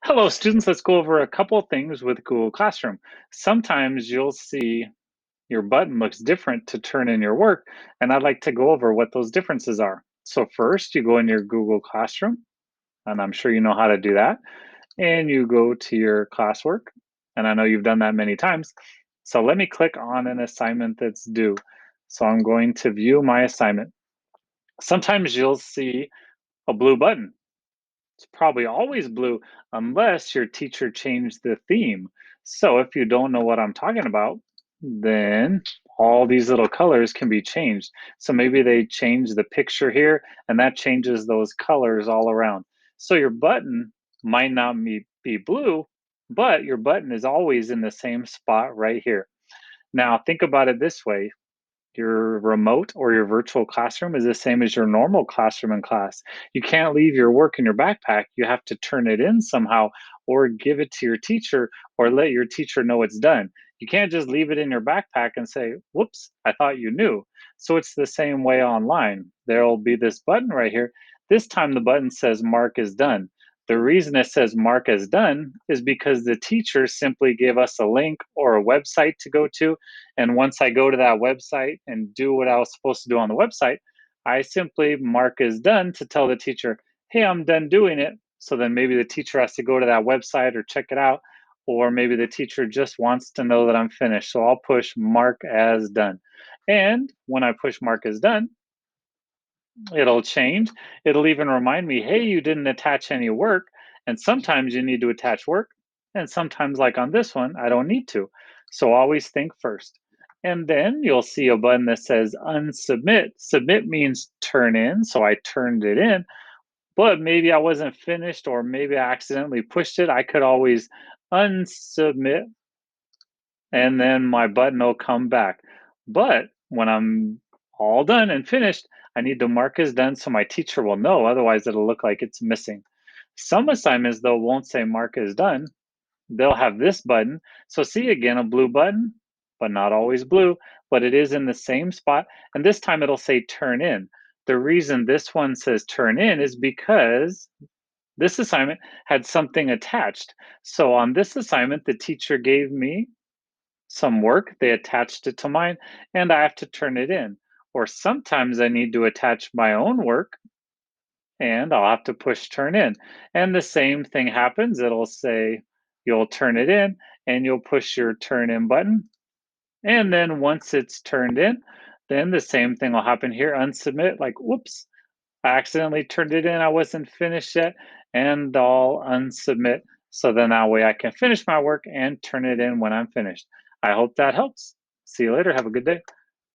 Hello, students. Let's go over a couple of things with Google Classroom. Sometimes you'll see your button looks different to turn in your work, and I'd like to go over what those differences are. So first, you go in your Google Classroom, and I'm sure you know how to do that, and you go to your classwork, and I know you've done that many times. So let me click on an assignment that's due. So I'm going to view my assignment. Sometimes you'll see a blue button. It's probably always blue unless your teacher changed the theme. So if you don't know what I'm talking about, then all these little colors can be changed. So maybe they change the picture here and that changes those colors all around. So your button might not be blue, but your button is always in the same spot right here. Now think about it this way. Your remote or your virtual classroom is the same as your normal classroom in class. You can't leave your work in your backpack. You have to turn it in somehow or give it to your teacher or let your teacher know it's done. You can't just leave it in your backpack and say, whoops, I thought you knew. So it's the same way online. There'll be this button right here. This time the button says mark is done. The reason it says mark as done is because the teacher simply gave us a link or a website to go to, and once I go to that website and do what I was supposed to do on the website, I simply mark as done to tell the teacher, hey, I'm done doing it. So then maybe the teacher has to go to that website or check it out, or maybe the teacher just wants to know that I'm finished. So I'll push mark as done. And when I push mark as done, it'll change. It'll even remind me, hey, you didn't attach any work. And sometimes you need to attach work. And sometimes, like on this one, I don't need to. So always think first. And then you'll see a button that says unsubmit. Submit means turn in. So I turned it in, but maybe I wasn't finished or maybe I accidentally pushed it. I could always unsubmit and then my button will come back. But when I'm all done and finished, I need to mark as done so my teacher will know, otherwise it'll look like it's missing. Some assignments though won't say mark as done. They'll have this button. So see again, a blue button, but not always blue, but it is in the same spot. And this time it'll say turn in. The reason this one says turn in is because this assignment had something attached. So on this assignment, the teacher gave me some work, they attached it to mine, and I have to turn it in. Or sometimes I need to attach my own work and I'll have to push turn in. And the same thing happens. It'll say you'll turn it in and you'll push your turn in button. And then once it's turned in, then the same thing will happen here. Unsubmit, like, whoops, I accidentally turned it in. I wasn't finished yet. And I'll unsubmit. So then that way I can finish my work and turn it in when I'm finished. I hope that helps. See you later. Have a good day.